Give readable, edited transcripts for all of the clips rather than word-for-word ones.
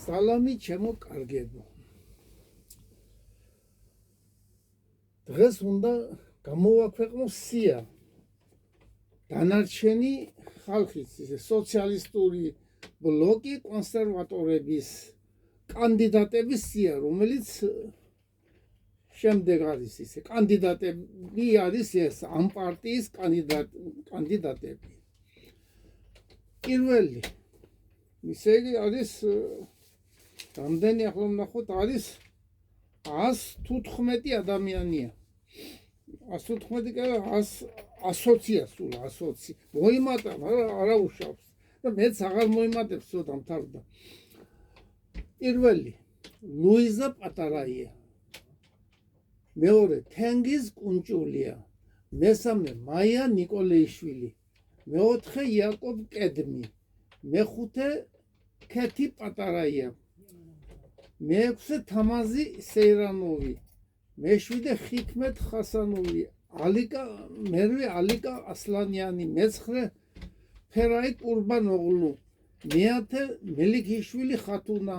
სალამი ჩემო კარგებო. დღეს უნდა გამოვაქვეყნო სია. დანარჩენი ხალხის სოციალისტური ბლოკი კონსერვატორების კანდიდატების სია, რომელიც შემდეგ არის ისე კანდიდატები არის ეს ამ პარტიის კანდიდატები. პირველი ისე არის რამდენი ახლა ვნახოთ არის 115 ადამიანია. 115 კი არა 120-ია სულ 120. მოიმატა, მაგრამ არა უშავს. და მეც აღარ მოიმატებს ცოტა მთავრდა. პირველი ლუიზა პატარაია. მეორე თენგიზ კუნჭულია. მესამე მაია ნიკოლეიშვილი. მეოთხე იაკობ კედმი. მეხუთე ქეთი პატარაია. მეექვსე თამაზი სეირანოვი. მეშვიდე ხიქმეთ ხასანოვი. მერვე ალიკა ასლანიანი. მეცხრე ფერაი კურბანოღლუ. მეათე მელიქიშვილი ხათუნა.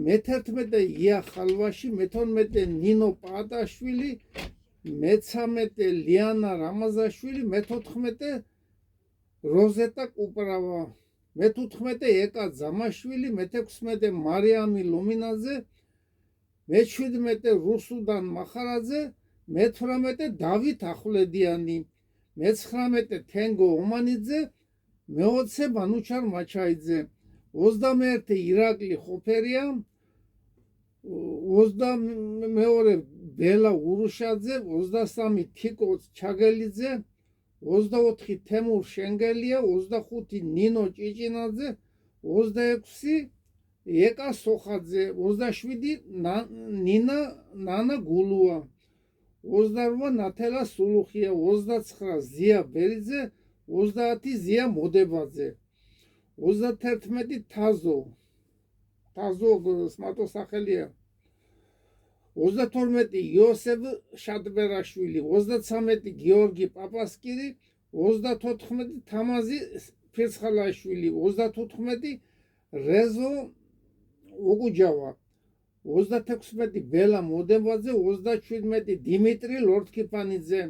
მეთერთმეტე ია ხალვაში. მეთორმეტე ნინო პაატაშვილი. მეცამეტე ლიანა რამაზაშვილი. მეთოთხმეტე როზეტა კუპრავა. მეთუთხმეტე ეკა ზამაშვილი. მეთექვსმეტე მარიამი ლომინაძე. მეჩვიდმეტე რუსუდან მახარაძე. მეთვრამეტე დავით ახვლედიანი. მეცხრამეტე თენგო ომანიძე. მეოცე მანუჩარ მაჩაიძე. 21 ირაკლი ხოფერია. 22 ბელა ურუშაძე. 23 თიკო ჩაგელიძე. 24 თემურ შენგელია. 25 ნინო ჭიჭინაძე. 26 ეკა სოხაძე. 27 ნანა გულუა. 28 ნათელა სულუხია. 29 ზია ბერიძე. 30 ზია მოდებაძე. 31 თაზო სმატო სახელია. 32 იოსებ შატბერაშვილი. 33 გიორგი პაპასკირი. 34 თამაზი ფირცხალაშვილი. 35 რეზო უგუჯავა. 36 ბელა მოდებაძე. 37 დიმიტრი ლორთქიფანიძე.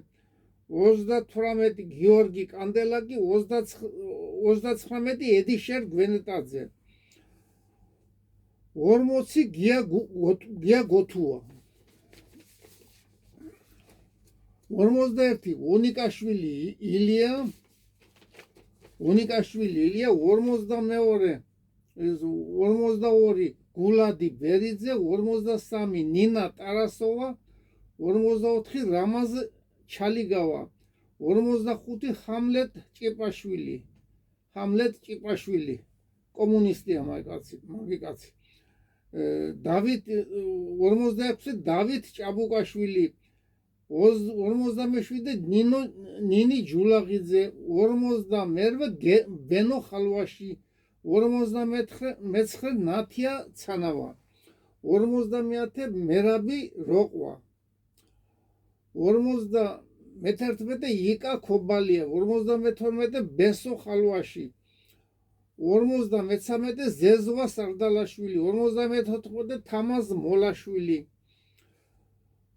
38 გიორგი კანდელაკი. 39 ედიშერ გვენეტაძე. 40 გია გოთუა. 41 უნიკაშვილი ილია. 42 გულადი ბერიძე. 43 ნინა ტარასოვა. 44 რამაზ ჩალიგავა. 45 ხამლეთ ჭიპაშვილი. კომუნისტია მაგი კაცი. 46 დავით ჭაბუკაშვილი. 47 ნინი ჯულაღიძე. 48 ბენო ხალვაში. 49 ნათია ცანავა. 50 მერაბი როყვა. 51 იკა ქობალია. 52 ბესო ხალვაში. 53 ზეზვა სარდალაშვილი. 54 თამაზ მოლაშვილი.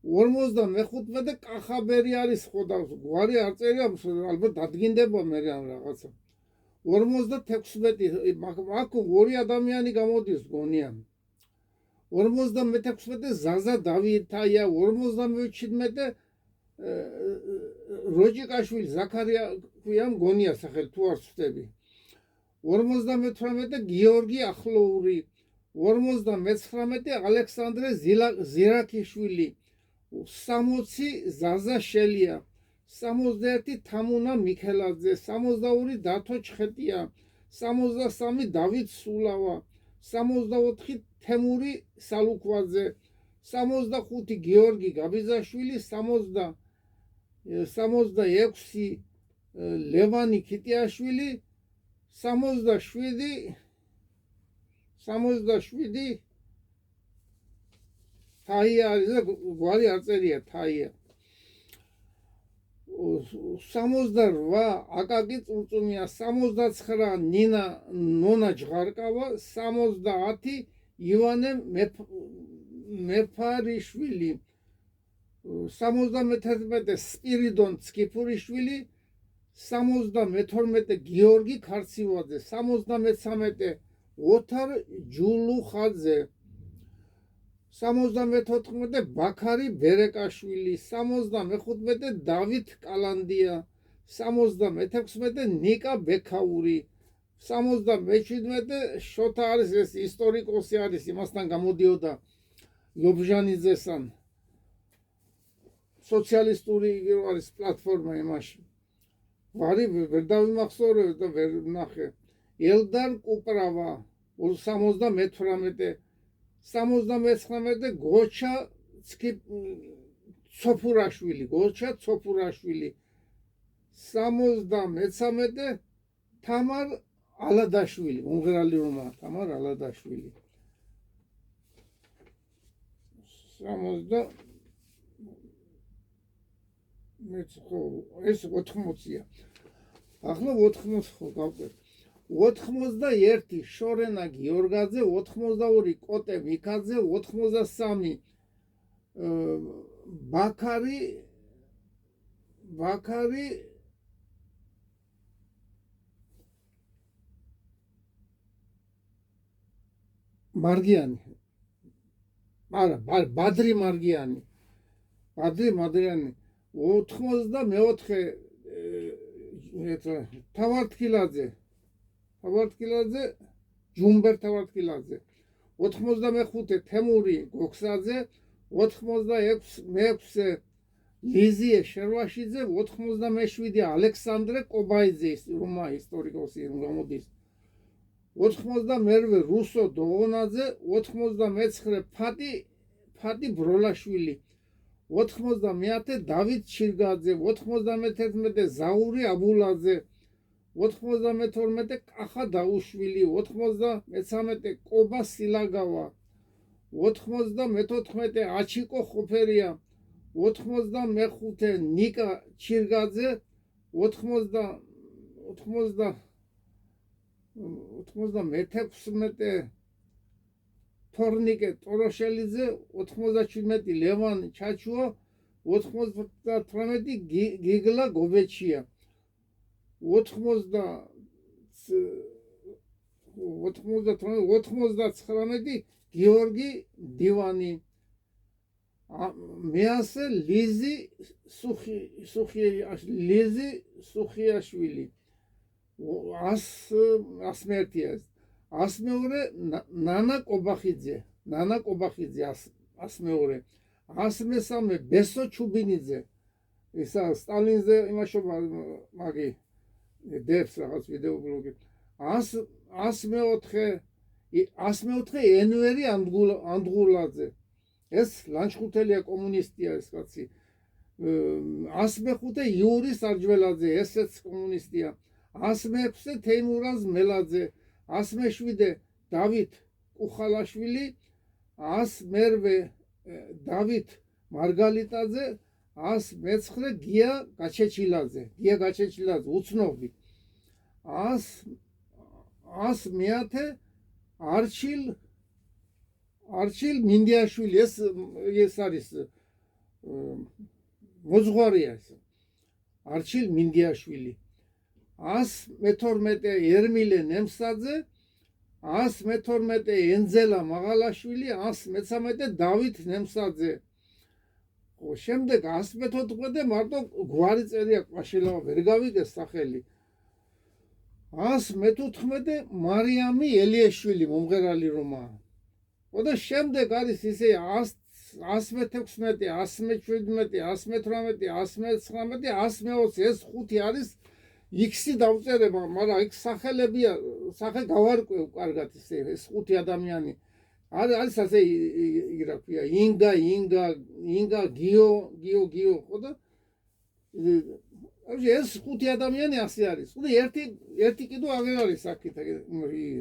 55 კახაბერი არის ხოდა გვარი არ წერია, ალბათ დადგინდება მე რაღაცა. 56 აქ ორი ადამიანი გამოდის გონია. 56 ზაზა დავითაია. 57 როჯიკაშვილი ზაქარია ქვია მგონია სახელი თუ არ ვწდები. 58 გიორგი ახლოური. 59 ალექსანდრე ზირაქიშვილი. 60 ზაზა შელია. 61 თამუნა მიქელაძე. 62 დათო ჩხეტია. 63 დავით სულავა. 64 თემური სალუქვაძე. 65 გიორგი გაბიზაშვილი. 66 ლევანი ქიტიაშვილი. 67 თაია არის და გვარი არ წერია თაია. 68 აკაკი წურწუმია, 69 ნონა ჯღარკავა, 70 ივანე მეფარიშვილი, 71 სპირიდონ ცკიფურიშვილი, 72 გიორგი ქარცივაძე, 73 ოთარ ჯულუხაძე, 74 ბაქარი ბერეკაშვილი, 75 დავით კალანდია, 76 ნიკა ბექაური, 77 შოთა არის ეს ისტორიკოსი არის, იმასთან გამოდიოდა ლობჟანიძესთან სოციალისტური არის პლატფორმა იმაში. ვარი ვერ დავიმახსოვრე და ვერ ნახე. ელდარ კუპრავა 78 79 გოჩა ცოფურაშვილი, 73 თამარ ალადაშვილი, მომღერალი რომა თამარ ალადაშვილი. ეს 80-ია. ახლა 80 ხო გავყვეთ. 81 შორენა გიორგაძე, 82 კოტე მიქაძე, 83 ბაქარი მარგიანი. არა, ბადრი მარგიანი. ბადრი მარგიანი. 84 თავართკილაძე, ჯუმბერ თავართკილაძე, 85 თემური გოქსაძე, 86 ლიზიე შერვაშიძე, 87 ალექსანდრე კობაიძე, რომა ისტორიკოსი გამოდის, 88 რუსო დოღონაძე, 89 ფატი ბროლაშვილი, 99 დავით ჩირგაძე, 91 ზაური აბულაძე, 92 კახა დაუშვილი, 93 კობა სილაგავა, 94 აჩიკო ხოფერია, 95 ნიკა ჩირგაძე, 96 თორნიკე ტოროშელიძე, 97 ლევან ჩაჩუა, 98 გიგლა გობეჩია, 99 გიორგი დივანი, მეასე ლიზი სუხიაშვილი, 101 ასმეორე ნანა კობახიძე, 103 ბესო ჩუბინიძე, ისა სტალინზე იმაშობა მაგი დებს რაღაც ვიდეო ბლოგი, 104 ენვერი ანდღულაძე, ეს ლანჩხუთელია კომუნისტია ეს კაცი, 105 იური სარჯველაძე, ესეც კომუნისტია, 106 თეიმურაზ მელაძე, 107 დავით კუხალაშვილი, 108 დავით მარგალიტაძე, 109 გია გაჩეჩილაძე, უცნობი, 110 არჩილ მინდიაშვილი, ეს არის მოძღვარია ეს არჩილ მინდიაშვილი, 112 ერმილე ნემსაძე, 112 ენძელა მაღალაშვილი, 113 დავით ნემსაძე. შემდეგ 114 მარტო გვარი წერია ყვაშილავა ვერ გავიგეს სახელი. 114 მარიამი ელიეშვილი მომღერალი რომა. და შემდეგ არის ისე 116, 117, 118, 119, 120, ეს ხუთი არის X-ი დავწერება, მაგრამ იქ სახელებია, სახე გავარკვევ კარგად ისე ეს ხუთი ადამიანი. არის ასე რა ქვია, ინგა, გიო, ხო და ეს ხუთი ადამიანი ასე არის. და ერთი კიდო აღარ არის აქეთ,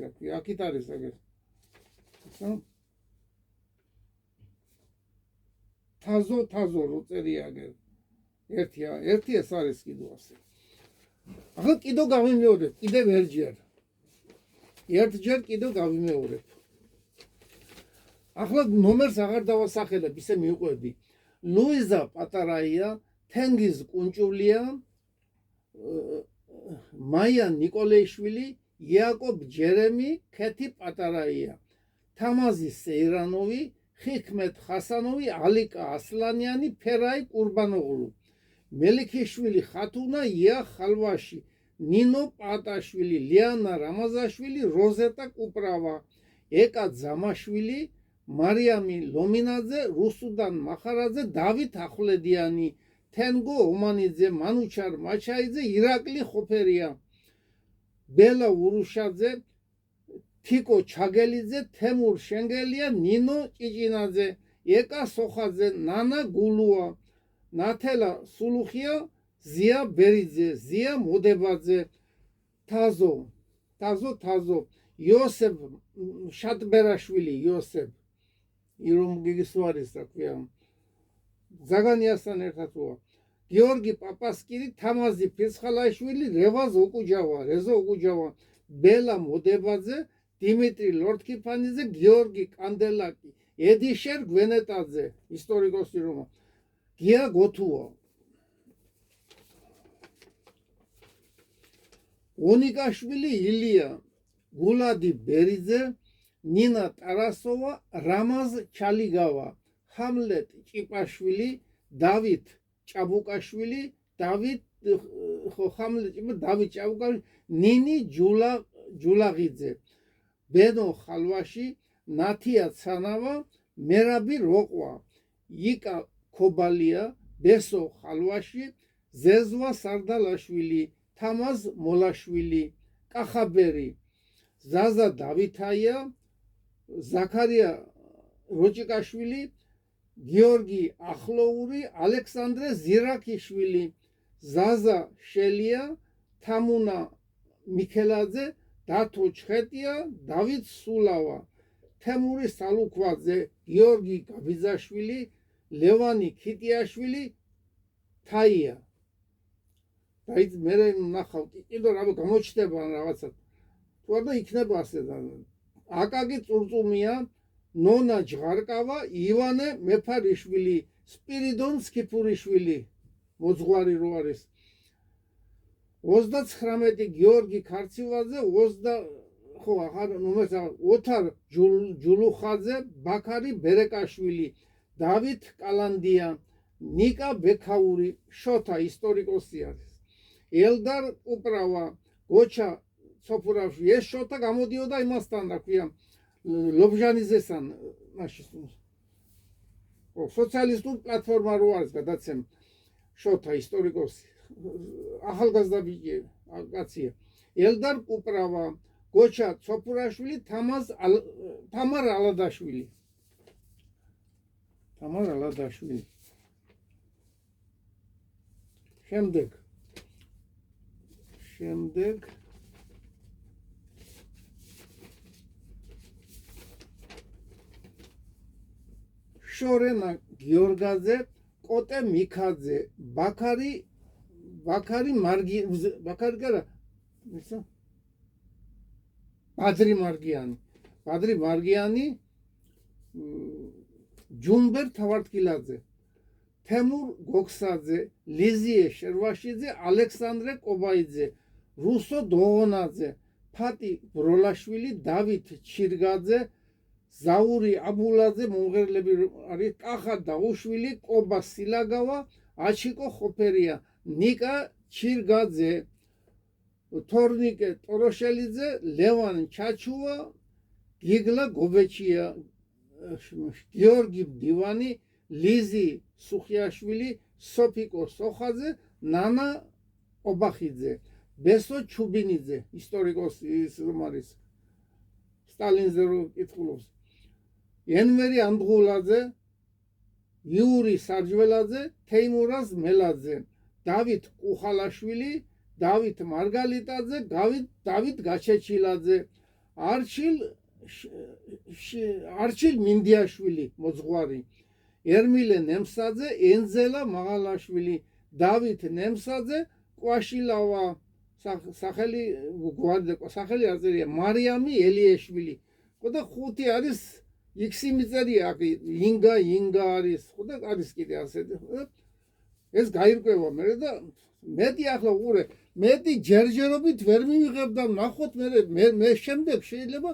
რა ქვია, აქეთ არის აგერ. თაზო რო წერია აგერ. ერთი ეს არის კიდევ ასე. ახლა კიდევ გავიმეორებ, კიდევ ერთჯერ კიდევ გავიმეორებ. ახლა ნომერს აღარ დავასახელებ, ისე მივყვები. ლუიზა პატარაია, თენგიზ კუნჭულია, მაია ნიკოლეიშვილი, იაკობ ჯერემი, ქეთი პატარაია, თამაზი სეირანოვი, ხიქმეთ ხასანოვი, ალიკა ასლანიანი, ფერაი კურბანოღლუ, მელიქიშვილი ხათუნა, ია ხალვაში, ნინო პატაშვილი, ლიანა რამაზაშვილი, როზეტა კუპრავა, ეკა ზამაშვილი, მარიამი ლომინაძე, რუსუდან მახარაძე, დავით ახვლედიანი, თენგო ომანიძე, მანუჩარ მაჩაიძე, ირაკლი ხოფერია, ბელა ურუშაძე, თიკო ჩაგელიძე, თემურ შენგელია, ნინო ჭიჭინაძე, ეკა სოხაძე, ნანა გულუა, ნათელა სულუხია, ზია ბერიძე, ზია მოდებაძე, თაზო, იოსებ შატბერაშვილი, იოსებ ირომ გიგისვარის რა ქვია, ზაგანიასთან ერთად ვარ, გიორგი პაპასკირი, თამაზი ფირცხალაშვილი, რევაზ ოკუჯავა, ბელა მოდებაძე, დიმიტრი ლორთქიფანიძე, გიორგი კანდელაკი, ედიშერ გვენეტაძე, ისტორიკოსი რომა, გია გოთუა, ონიკაშვილი ილია, გულადი ბერიძე, ნინა ტარასოვა, რამაზ ჩალიგავა, ჰამლეტ ჭიპაშვილი, დავით ჭაბუკაშვილი, დავით ჭაბუკაშვილი, ნინი ჯულაღიძე, ბენო ხალვაში, ნათია ცანავა, მერაბი როყვა, იკა ქობალია, ბესო ხალვაში, ზეზვა სარდალაშვილი, თამაზ მოლაშვილი, კახაბერი, ზაზა დავითაია, ზაქარია როჭიკაშვილი, გიორგი ახლოური, ალექსანდრე ზირაქიშვილი, ზაზა შელია, თამუნა მიქელაძე, დათო ჩხეტია, დავით სულავა, თემური სალუქვაძე, გიორგი გაბიძაშვილი, ლევანი ქიტიაშვილი, თაია. დაიც მე ნახავ, კიდევ რა გამოჩნდება რაღაცა. თუ არა იქნება ასე და აკაკი წურწუმია, ნონა ჯღარკავა, ივანე მეფარიშვილი, სპირიდონ სკიფურიშვილი, მოძღვარი რო არის. 39 გიორგი ქარცივაძე, ოთარ ჯულუხაძე, ბაქარი ბერეკაშვილი, დავით კალანდია, ნიკა ბექაური, შოთა ისტორიკოსი არის. ელდარ უპრავა, გოჩა სოფურავში, ეს შოთა გამოდიოდა იმასთან, რა ქვია, ლობჟანიზესთან, სოციალისტურ პლატფორმა რო არის გადაცემ, შოთა ისტორიკოსი, ახალგაზრდა ბიჭი, კაცია. ელდარ უპრავა, გოჩა სოფურაშვილი, თამარ ალადაშვილი. შემდეგ შორენა გიორგაძე, კოტე მიქაძე, ბაქარი მარგიანი, ჯუმბერ თავარტკილაძე, თემურ გოქსაძე, ლიზიე შერვაშიძე, ალექსანდრე კობაიძე, რუსო დოღონაძე, ფატი ბროლაშვილი, დავით ჩირგაძე, ზაური აბულაძე, მომღერლები არის, კახა დაუშვილი, კობა სილაგავა, აჩიკო ხოფერია, ნიკა ჩირგაძე, თორნიკე ტოროშელიძე, ლევან ჩაჩუვა, გიგლა გობეჩია, გიორგი მდივანი, ლიზი სუხიაშვილი, სოფიკო სოხაძე, ნანა ობახიძე, ბესო ჩუბინიძე, ისტორიკოსი ის რომ არის, სტალინზე რო კითხულობს, ენვერი ანდღულაძე, იური სარჯველაძე, თეიმურაზ მელაძე, დავით კუხალაშვილი, დავით მარგალიტაძე, დავით გაჩეჩილაძე, არჩილ მინდიაშვილი, მოძღვარი, ერმილე ნემსაძე, ენზელა მაღალაშვილი, დავით ნემსაძე, კვაშილავა სახელი სახელი არ წერია, მარიამი ელიეშვილი. ხო და 5 არის X-ი მიწერია აქ, ინგა არის, ხო და არის კიდე ასეთი. ეს გაირკვევა მე და მეტი ახლა უყურე, მეტი ჯერჯერობით ვერ მივიღებ და ნახოთ მე შემდეგ შეიძლება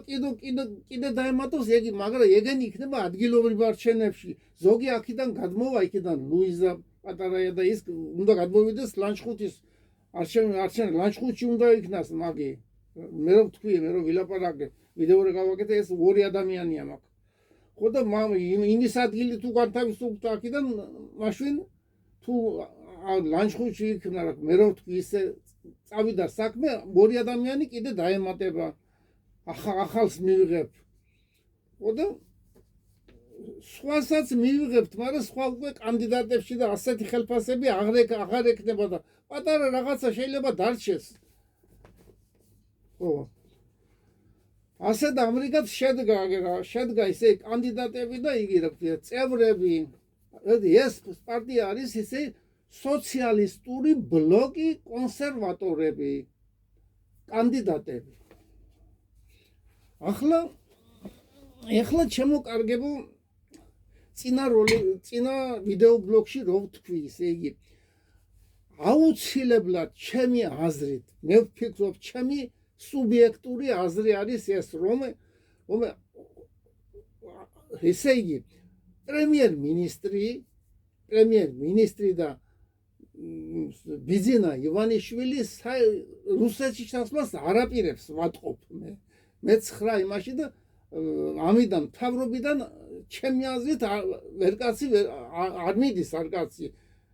კიდე დაემატოს ეგი, მაგრამ ეგენი იქნება ადგილობრივ არჩევნებში. ზოგი აქედან გადმოვა, იქიდან ლუიზა პატარაია და ის უნდა გადმოვიდეს ლანჩხუთის არჩევნ ლანჩხუთში უნდა იქნას მაგი. მე რო ვთქვი, მე რო ვილაპარაკე, ვიდეო გავაკეთე, ეს 2 ადამიანია მაქვს. ხო და იმის ადგილი თუ განთავისუფლდა აქედან, მაშინ თუ ლანჩხუთში იქნა, მე რო ვთქვი, ისე წავიდა საქმე, 2 ადამიანი კიდე დაემატება. ახალს მივიღებ. ხო და სხვასაც მივიღებთ, მაგრამ სხვა უკვე კანდიდატებში და ასეთი ხელფასები აღარ ექნება და პატარა რაღაცა შეიძლება დარჩეს. ხო. ასე და ამრიგად შედგა ისე კანდიდატები და იგი რა ქვია, წევრები. ეს პარტია არის ისე სოციალისტური ბლოკი, კონსერვატორები, კანდიდატები. ახლა შემოკარგებო წინა ვიდეო ბლოგში რო ვთქვი, ისე იგი აუცილებლად ჩემი აზრით, მე ვფიქრობ, ჩემი სუბიექტური აზრი არის ეს, რომ ესე იგი პრემიერ-მინისტრი და ბიძინა ივანიშვილი რუსეთში ჩასვლას არ აპირებს, ვატყობ მე 9 იმაში და ამიდან მთავრობიდან ჩემი აზრით ვერ არ მიდის არ კაცი.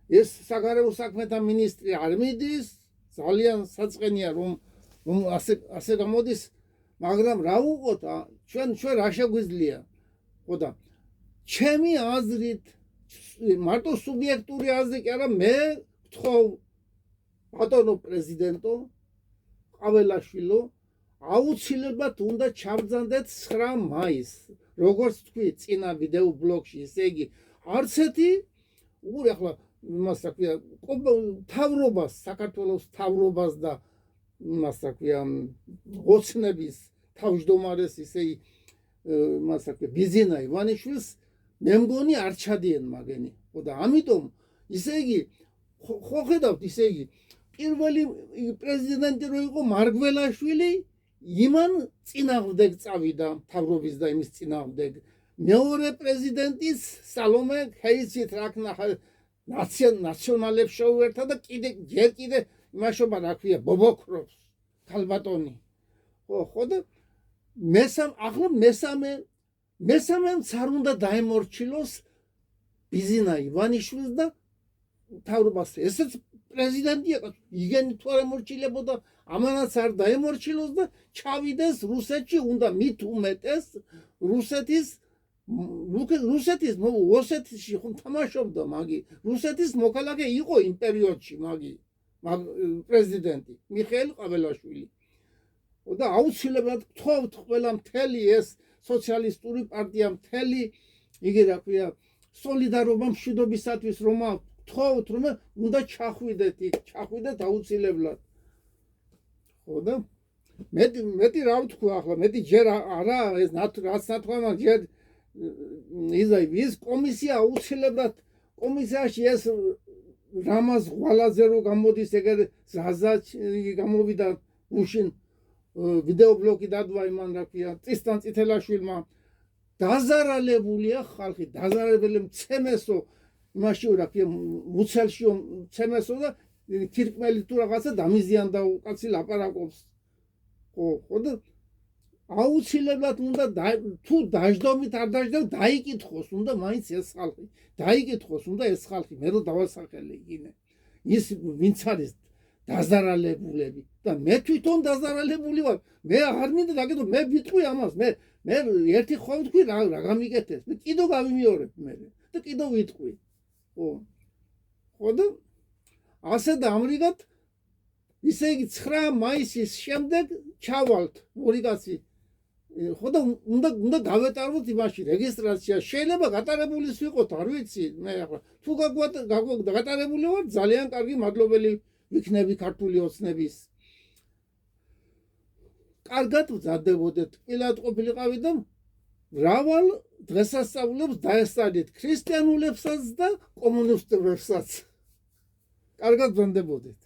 ეს საგარეო საქმეთა მინისტრი არ მიდის, ძალიან საწყენია რომ ასე გამოდის, მაგრამ რა უყოთ, ჩვენ რა შეგვიძლია. ხო და ჩემი აზრით, მარტო სუბიექტური აზრი კი არა, მე ვთხოვ ბატონო პრეზიდენტო ყაველაშვილო, აუცილებლად უნდა ჩაბრძანდეთ 9 მაისს. როგორც თქვი წინა ვიდეო ბლოგში, ესე იგი არც ერთი უყურე ახლა იმას აქვია მთავრობას, საქართველოს მთავრობას და იმას აქვია ოცნების თავმჯდომარეს ისე იმას აქვია ბიძინა ივანიშვილს მე მგონი არ ჩადიან მაგენი. ხო და ამიტომ ისე იგი ხო ხედავთ, ისე იგი პირველი პრეზიდენტი რო იყო მარგველაშვილი, იმან წინააღმდეგ წავიდა მთავრობის და იმის წინააღმდეგ. მეორე პრეზიდენტის სალომე ჰეიცით რაკნა ნაციონალებს შეუერთა და ჯერ კიდე იმაშობა რა ქვია ბობოქრობს ქალბატონი. ხო და მესამემ არ უნდა დაემორჩილოს ბიძინა ივანიშვილს და მთავრობას. ესეც პრეზიდენტია, იგენი თუ არ ემორჩილებოდა, ამანაც არ დაემორჩილოს და ჩავიდეს რუსეთში, უნდა მით უმეტეს ოსეთში ხომ თამაშობდა მაგი, რუსეთის მოქალაქე იყო იმ პერიოდში მაგი პრეზიდენტი მიხეილ ყაველაშვილი. და აუცილებლად გთხოვთ ყველა მთელი ეს სოციალისტური პარტია, მთელი იგი რა ქვია სოლიდარობა მშვიდობისათვის, რომ გთხოვთ, რომ უნდა ჩახვიდეთ აუცილებლად. ხო და მეტი რა ვთქვა ახლა, მეტი ჯერ არა ეს რაც ნათქვა, ჯერ ის კომისია აუცილებლად კომისიაში ეს რამაზ ღვალაძე რო გამოდის, ეგერ ზაზა გამოვიდა უშინ ვიდეო ბლოგი დადვა იმან რა ქვია წისთან წითელაშვილმა. დაზარალებულია ხალხი, დაზარალებული მცემესო იმაში რა ქვია მუცელში მცემესო და თირკმელი თუ რაღაცა დამიზიანდა უკაცი ლაპარაკობს. ხო და აუცილებლად უნდა თუ დაждდობით არ დაждდებ დაიკითხოს, უნდა მაინც ეს ხალხი დაიკითხოს, უნდა ეს ხალხი მე რო დავასახელე იგინე ის ვინც არის დაზარალებულები და მე თვითონ დაზარალებული ვარ. მე არ მინდა დაგეთო, მე ვიტყვი ამას, მე ერთი ხომ ვთქვი რა გამიკეთეს, მე კიდევ გავიმეორებ მე და კიდევ ვიტყვი. ხო და ასე და ამრიგად ისე იგი 9 მაისის შემდეგ ჩავალთ ორი კაცი ხო და უნდა გავეტაროთ იმაში რეგისტრაცია. შეიძლება გატარებულის ვიყოთ, არ ვიცი, მე ახლა თუ გატარებული ვარ, ძალიან კარგი მადლობელი ვიქნები ქართული ოცნების. კარგად ვზარდებოდეთ, ტკბილად ყოფილიყავით და მრავალ დღესასწაულებს დაესწრდით ქრისტიანულებსაც და კომუნისტებსაც. კარგად ვზარდებოდეთ.